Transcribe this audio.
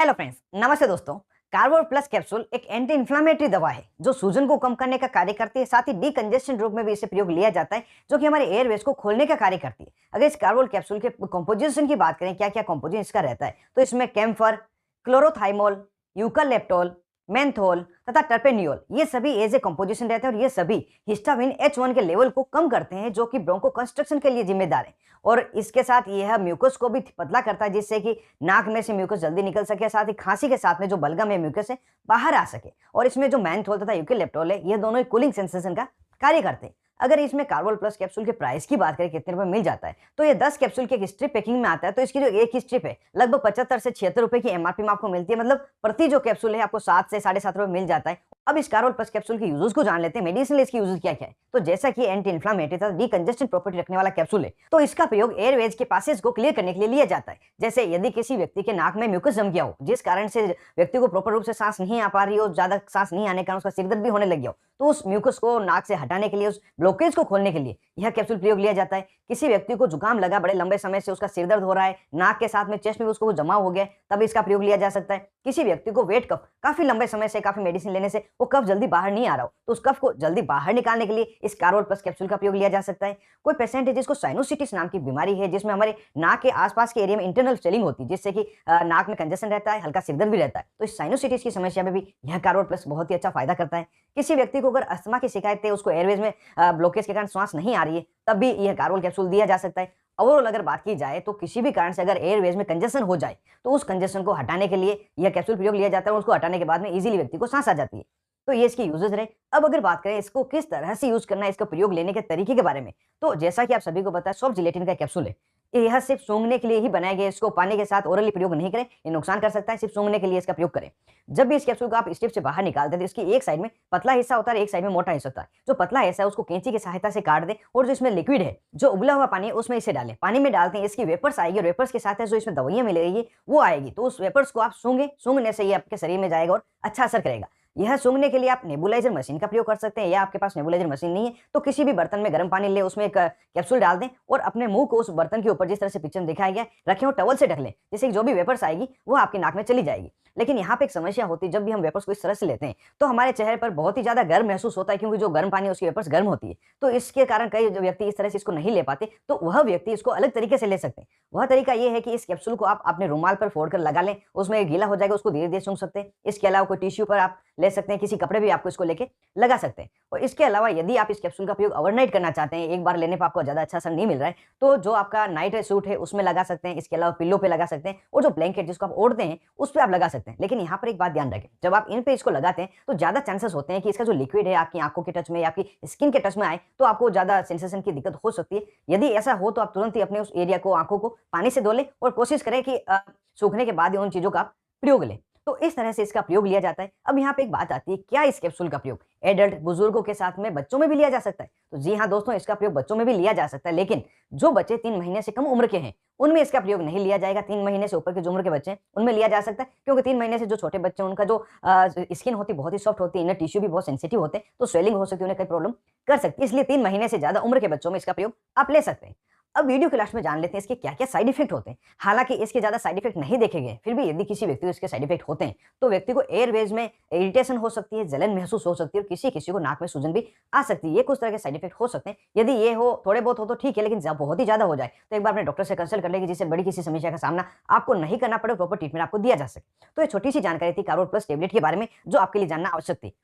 Hello friends, नमस्ते दोस्तों। कार्बोर plus capsule एक एंटी इन्फ्लामेटरी दवा है जो सूजन को कम करने का कार्य करती है। साथ ही डीकंजेशन रूप में भी इसे प्रयोग लिया जाता है जो कि हमारे एयरवेज को खोलने का कार्य करती है। अगर इस कार्बोल कैप्सूल के कंपोजिशन की बात करें, क्या क्या कंपोजिशन इसका रहता है, तो इसमें कैम्फर, क्लोरोथाइमोल, यूकालिप्टोल, मेंथोल तथा टर्पेनियोल ये सभी एज ए कंपोजिशन रहते हैं और ये सभी हिस्टामिन H1 के लेवल को कम करते हैं जो कि ब्रोंको कंस्ट्रक्शन के लिए जिम्मेदार है। और इसके साथ यह म्यूकस को भी पतला करता है जिससे कि नाक में से म्यूकस जल्दी निकल सके, साथ ही खांसी के साथ में जो बलगम है म्यूकस है बाहर आ सके। और इसमें जो मैंथोल तथा यूकेलिप्टोल है ये दोनों ही कूलिंग सेंसेशन का कार्य करते हैं। अगर इसमें कार्बोल प्लस कैप्सूल के प्राइस की बात करें कितने रुपए मिल जाता है, तो ये 10 कैप्सूल की एक स्ट्रिप पैकिंग में आता है। तो इसकी जो एक ही स्ट्रिप है लगभग 75 से 76 रुपए की एमआरपी में आपको मिलती है। मतलब प्रति जो कैप्सूल है आपको 7 से 7.5 रुपए मिल जाता है। अब इस कार्बोल प्लस कैप्सूल के यूजेस को जान लेते हैं। मेडिसिनल इसकी यूजेस क्या क्या है, तो जैसा कि एंटी इन्फ्लामेटरी तथा डीकंजेस्टेंट प्रॉपर्टी रखने वाला कैप्सूल है, तो इसका प्रयोग एयरवेज के पासेज को क्लियर करने के लिए लिया जाता है। जैसे यदि किसी व्यक्ति के नाक में म्यूकस जम गया हो जिस कारण से व्यक्ति को प्रॉपर रूप से सांस नहीं आ पा रही हो, ज्यादा सांस नहीं आने के कारण उसका सिरदर्द भी होने लग गया हो, तो उस म्यूकस को नाक से हटाने के लिए, उस ब्लॉकेज को खोलने के लिए यह कैप्सूल प्रयोग लिया जाता है। किसी व्यक्ति को जुकाम लगा, बड़े लंबे समय से उसका सिरदर्द हो रहा है, नाक के साथ में चेस्ट में उसको जमा हो गया, तब इसका प्रयोग लिया जा सकता है। किसी व्यक्ति को वेट कफ, काफी लंबे समय से काफी मेडिसिन लेने से वो कफ जल्दी बाहर नहीं आ रहा हो, तो उस कफ को जल्दी बाहर निकालने के लिए इस कार्बोल प्लस कैप्सूल का प्रयोग लिया जा सकता है। कोई पेशेंट है जिसको साइनोसिटिस नाम की बीमारी है जिसमें हमारे नाक के आसपास के एरिया में इंटरनल स्वेलिंग होती है जिससे कि नाक में कंजेशन रहता है, हल्का सिरदर्द भी रहता है, तो इस साइनोसिटिस की समस्या में भी यह कार्बोल प्लस बहुत ही अच्छा फायदा करता है। किसी व्यक्ति को अगर अस्थमा की शिकायत है, उसको एयरवेज में ब्लॉकेज के कारण सांस नहीं आ रही है, तब भी यह कार्बोल कैप्सूल दिया जा सकता है। ओवरऑल अगर बात की जाए तो किसी भी कारण से अगर एयरवेज में कंजेशन हो जाए तो उस कंजेशन को हटाने के लिए यह कैप्सूल प्रयोग लिया जाता है और उसको हटाने के बाद में इजीली व्यक्ति को सांस आ जाती है। तो ये इसके यूजेस रहे। अब अगर बात करें इसको किस तरह से यूज करना है, इसका प्रयोग लेने के तरीके के बारे में, तो जैसा कि आप सभी को पता है सॉफ्ट जिलेटिन का कैप्सूल है। यह सिर्फ सूंघने के लिए ही बनाया गया है, इसको पानी के साथ ओरली प्रयोग नहीं करें, ये नुकसान कर सकता है। सिर्फ सूंघने के लिए इसका प्रयोग करें। जब भी इस कैप्सूल को आप स्ट्रिप से बाहर निकालते हैं तो इसकी एक साइड में पतला हिस्सा होता है, एक साइड में मोटा हिस्सा होता है। जो पतला हिस्सा है उसको कैंची की सहायता से काट दें और जो इसमें लिक्विड है, जो उबला हुआ पानी है, उसमें इसे डालें। पानी में डालते हैं इसकी वेपर्स आएगी और वेपर्स के साथ जो इसमें दवाइयां मिलेगी वो आएगी, तो उस वेपर्स को आप सूंघें, सूंघने से ये आपके शरीर में जाएगा और अच्छा असर करेगा। यह सूंघने के लिए आप नेबुलाइजर मशीन का प्रयोग कर सकते हैं, या आपके पास नेबुलाइजर मशीन नहीं है तो किसी भी बर्तन में गर्म पानी ले, उसमें एक कैप्सूल डाल दें और अपने मुंह को उस बर्तन के ऊपर जिस तरह से पिक्चर में दिखाया गया रखें और टवल से ढक लें, जिससे जो भी वेपर्स आएगी वो आपकी नाक में चली जाएगी। लेकिन यहाँ पे एक समस्या होती है, जब भी हम वेपर्स को इस तरह से लेते हैं तो हमारे चेहरे पर बहुत ही ज्यादा गर्म महसूस होता है, क्योंकि जो गर्म पानी है उसकी वेपर्स गर्म होती है। तो इसके कारण कई जो व्यक्ति इस तरह से इसको नहीं ले पाते, तो वह व्यक्ति इसको अलग तरीके से ले सकते हैं। वह तरीका ये है कि इस कैप्सूल को आप अपने रुमाल पर फोड़ कर लगा लें, उसमें गीला हो जाएगा, उसको धीरे धीरे सूंघ सकते हैं। इसके अलावा कोई टिश्यू पर आप ले सकते हैं, किसी कपड़े भी आपको इसको लेके लगा सकते हैं। और इसके अलावा यदि आप इस कैप्सूल का प्रयोग ओवरनाइट करना चाहते हैं, एक बार लेने पर आपको ज्यादा अच्छा असर नहीं मिल रहा है, तो जो आपका नाइट सूट है उसमें लगा सकते हैं। इसके अलावा पिल्लो पे लगा सकते हैं और जो ब्लैंकेट जिसको आप ओढ़ते हैं उस पर आप लगा सकते हैं। लेकिन यहाँ पर एक बात ध्यान रखें, जब आप इन पे इसको लगाते हैं तो ज्यादा चांसेस होते हैं कि इसका जो लिक्विड है आपकी आंखों के टच में या आपकी स्किन के टच में आए तो आपको ज्यादा सेंसेशन की दिक्कत हो सकती है। यदि ऐसा हो तो आप तुरंत ही अपने उस एरिया को, आंखों को पानी से धो लें और कोशिश करें कि सूखने के बाद ही उन चीजों का आप प्रयोग लें। तो इस तरह से इसका प्रयोग लिया जाता है। अब यहाँ पे एक बात आती है, क्या इस कैप्सूल का प्रयोग एडल्ट बुजुर्गों के साथ में बच्चों में भी लिया जा सकता है? तो जी हाँ दोस्तों, इसका प्रयोग बच्चों में भी लिया जा सकता है, लेकिन जो बच्चे 3 महीने से कम उम्र के हैं उनमें इसका प्रयोग नहीं लिया जाएगा। 3 महीने से ऊपर के जो उम्र के बच्चे हैं उनमें लिया जा सकता है, क्योंकि 3 महीने से जो छोटे बच्चे हैं उनका जो स्किन होती है बहुत ही सॉफ्ट होती है, इनर टिश्यू भी बहुत सेंसिटिव होते हैं, तो स्वेलिंग हो सकती है, उन्हें कई प्रॉब्लम कर सकती है। इसलिए 3 महीने से ज्यादा उम्र के बच्चों में इसका प्रयोग आप ले सकते हैं। अब वीडियो के लास्ट में जान लेते हैं इसके क्या क्या साइड इफेक्ट होते हैं। हालांकि इसके ज्यादा साइड इफेक्ट नहीं देखे गए, फिर भी यदि किसी व्यक्ति को इसके साइड इफेक्ट होते हैं तो व्यक्ति को एयरवेज में इरिटेशन हो सकती है, जलन महसूस हो सकती है और किसी किसी को नाक में सूजन भी आ सकती है। ये कुछ तरह के साइड इफेक्ट हो सकते हैं। यदि ये हो, थोड़े बहुत हो तो ठीक है, लेकिन जब बहुत ही ज्यादा हो जाए तो एक बार अपने डॉक्टर से कंसल्ट कर लेगी, जिससे बड़ी किसी समस्या का सामना आपको नहीं करना पड़े, प्रॉपर ट्रीटमेंट आपको दिया जा सके। तो ये छोटी सी जानकारी थी कार्बोल प्लस टेबलेट के बारे में जो आपके लिए जानना आवश्यक थी।